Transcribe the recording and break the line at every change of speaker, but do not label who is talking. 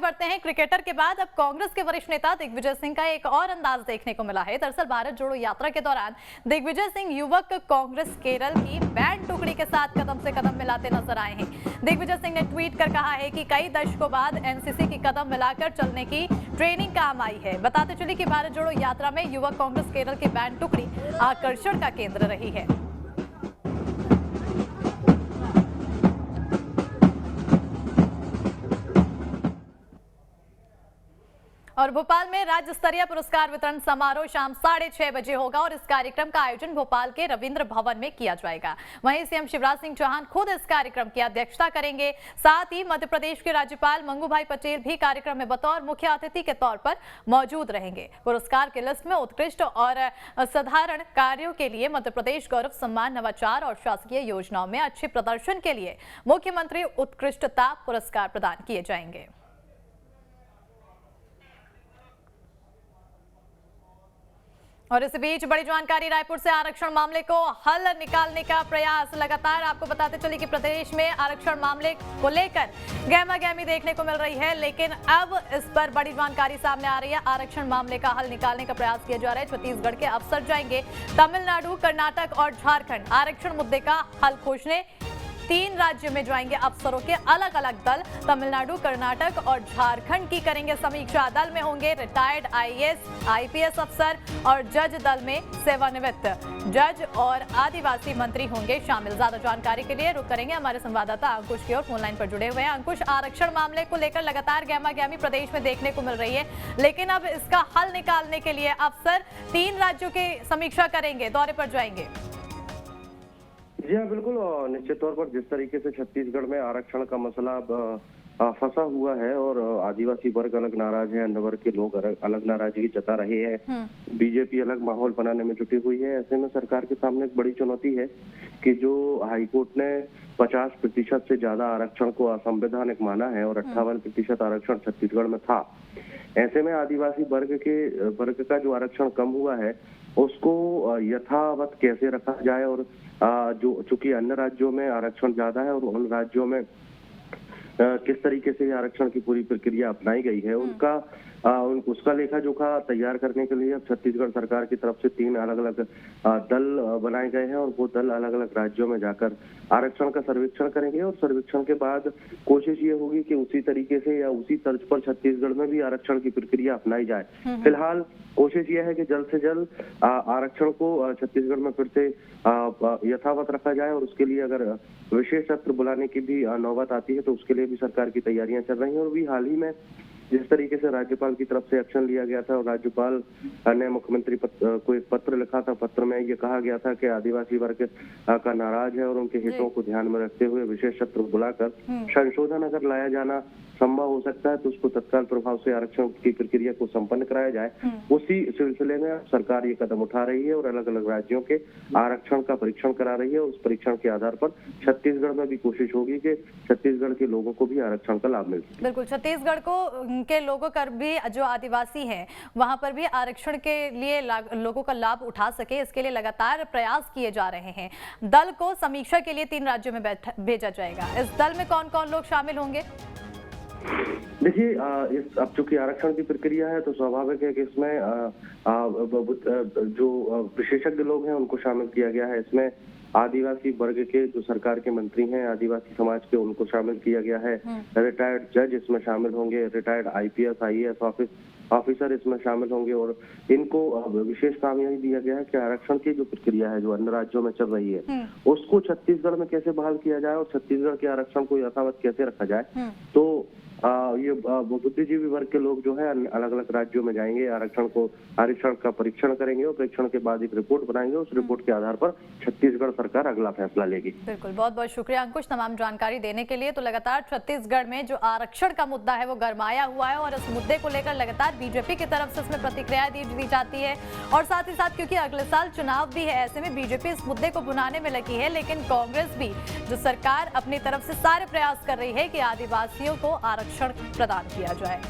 बढ़ते हैं। क्रिकेटर के बाद अब कांग्रेस के वरिष्ठ नेता दिग्विजय सिंह का एक और अंदाज देखने को मिला है। दरअसल भारत जोड़ो यात्रा के दौरान दिग्विजय सिंह युवक कांग्रेस केरल की बैंड टुकड़ी के साथ कदम से कदम मिलाते नजर आए हैं। दिग्विजय सिंह ने ट्वीट कर कहा है कि कई दशकों बाद एनसीसी की कदम मिलाकर चलने की ट्रेनिंग काम आई है। बताते चले कि भारत जोड़ो यात्रा में युवक कांग्रेस केरल की बैंड टुकड़ी आकर्षण का केंद्र रही है। और भोपाल में राज्य स्तरीय पुरस्कार वितरण समारोह शाम 6:30 बजे होगा और इस कार्यक्रम का आयोजन भोपाल के रविंद्र भवन में किया जाएगा। वहीं सीएम शिवराज सिंह चौहान खुद इस कार्यक्रम की अध्यक्षता करेंगे। साथ ही मध्य प्रदेश के राज्यपाल मंगू भाई पटेल भी कार्यक्रम में बतौर मुख्य अतिथि के तौर पर मौजूद रहेंगे। पुरस्कार की लिस्ट में उत्कृष्ट और असाधारण कार्यों के लिए मध्य प्रदेश गौरव सम्मान, नवाचार और शासकीय योजनाओं में अच्छे प्रदर्शन के लिए मुख्यमंत्री उत्कृष्टता पुरस्कार प्रदान किए जाएंगे। और इस बीच बड़ी जानकारी रायपुर से आरक्षण मामले को हल निकालने का प्रयास लगातार। आपको बताते चले कि प्रदेश में आरक्षण मामले को लेकर गहमागहमी देखने को मिल रही है, लेकिन अब इस पर बड़ी जानकारी सामने आ रही है। आरक्षण मामले का हल निकालने का प्रयास किया जा रहा है। छत्तीसगढ़ के अफसर जाएंगे तमिलनाडु, कर्नाटक और झारखंड। आरक्षण मुद्दे का हल खोजने 3 राज्यों में जाएंगे अफसरों के अलग अलग दल। तमिलनाडु, कर्नाटक और झारखंड की करेंगे समीक्षा। दल में होंगे रिटायर्ड आईएएस, आईपीएस अफसर और जज। दल में सेवानिवृत्त जज और आदिवासी मंत्री होंगे शामिल। ज्यादा जानकारी के लिए रुक करेंगे हमारे संवाददाता अंकुश की ओर, फोन लाइन पर जुड़े हुए हैं। अंकुश, आरक्षण मामले को लेकर लगातार गहमागहमी प्रदेश में देखने को मिल रही है, लेकिन अब इसका हल निकालने के लिए अफसर 3 राज्यों की समीक्षा करेंगे, दौरे पर जाएंगे।
जी हाँ, बिल्कुल। निश्चित तौर पर जिस तरीके से छत्तीसगढ़ में आरक्षण का मसला फंसा हुआ है और आदिवासी वर्ग अलग नाराज है, अन्य वर्ग के लोग अलग नाराजगी जता रहे हैं, बीजेपी अलग माहौल बनाने में जुटी हुई है। ऐसे में सरकार के सामने एक बड़ी चुनौती है कि जो हाईकोर्ट ने 50% से ज्यादा आरक्षण को असंवैधानिक माना है और 58% आरक्षण छत्तीसगढ़ में था। ऐसे में आदिवासी वर्ग का जो आरक्षण कम हुआ है उसको यथावत कैसे रखा जाए, और जो चूंकि अन्य राज्यों में आरक्षण ज्यादा है और उन राज्यों में किस तरीके से आरक्षण की पूरी प्रक्रिया अपनाई गई है, उसका लेखा जोखा तैयार करने के लिए अब छत्तीसगढ़ सरकार की तरफ से 3 अलग अलग दल बनाए गए हैं और वो दल अलग अलग राज्यों में जाकर आरक्षण का सर्वेक्षण करेंगे और सर्वेक्षण के बाद कोशिश ये होगी कि उसी तरीके से या उसी तर्ज पर छत्तीसगढ़ में भी आरक्षण की प्रक्रिया अपनाई जाए। फिलहाल कोशिश ये है कि जल्द से जल्द आरक्षण को छत्तीसगढ़ में फिर से यथावत रखा जाए, और उसके लिए अगर विशेष सत्र बुलाने की भी नौबत आती है तो उसके लिए भी सरकार की तैयारियां चल रही हैं। और भी हाल ही में जिस तरीके से राज्यपाल की तरफ से एक्शन लिया गया था और राज्यपाल ने मुख्यमंत्री को एक पत्र लिखा था, पत्र में ये कहा गया था कि आदिवासी वर्ग का नाराज है और उनके हितों को ध्यान में रखते हुए विशेष सत्र बुलाकर संशोधन अगर लाया जाना संभव हो सकता है तो उसको तत्काल प्रभाव से आरक्षण की प्रक्रिया को संपन्न कराया जाए। उसी सिलसिले में सरकार ये कदम उठा रही है और अलग अलग राज्यों के आरक्षण का परीक्षण करा रही है। उस परीक्षण के आधार पर छत्तीसगढ़ में भी कोशिश होगी कि छत्तीसगढ़ के लोगों को भी आरक्षण का लाभ मिल सके।
बिल्कुल, छत्तीसगढ़ के लोगों का भी, जो आदिवासी हैं वहां पर भी आरक्षण के लिए लोगों का लाभ उठा सके, इसके लिए लगातार प्रयास किए जा रहे हैं। दल को समीक्षा के लिए 3 राज्यों में भेजा जाएगा। इस दल में कौन कौन लोग शामिल होंगे?
देखिए, अब चूंकि आरक्षण की प्रक्रिया है तो स्वाभाविक है कि इसमें जो विशेषज्ञ लोग हैं उनको शामिल किया गया है। इसमें आदिवासी वर्ग के जो सरकार के मंत्री हैं, आदिवासी समाज के, उनको शामिल किया गया है। रिटायर्ड जज इसमें शामिल होंगे, रिटायर्ड आईपीएस आईएएस ऑफिसर इसमें शामिल होंगे, और इनको विशेष काम यही दिया गया है कि आरक्षण की जो प्रक्रिया है जो अन्य राज्यों में चल रही है उसको छत्तीसगढ़ में कैसे बहाल किया जाए और छत्तीसगढ़ के आरक्षण को यथावत कैसे रखा जाए। तो ये बुद्धिजीवी वर्ग के लोग जो है अलग अलग राज्यों में जाएंगे, आरक्षण का परीक्षण करेंगे और परीक्षण के बाद एक रिपोर्ट बनाएंगे। उस रिपोर्ट के आधार पर छत्तीसगढ़ सरकार अगला फैसला लेगी।
बिल्कुल, बहुत बहुत शुक्रिया अंकुश तमाम जानकारी देने के लिए। तो लगातार छत्तीसगढ़ में जो आरक्षण का मुद्दा है वो गरमाया हुआ है और इस मुद्दे को लेकर लगातार बीजेपी की तरफ से इसमें प्रतिक्रिया दी जाती है, और साथ ही साथ क्योंकि अगले साल चुनाव भी है, ऐसे में बीजेपी इस मुद्दे को भुनाने में लगी है। लेकिन कांग्रेस भी, जो सरकार अपनी तरफ से सारे प्रयास कर रही है कि आदिवासियों को आरक्षण प्रदान किया जाए।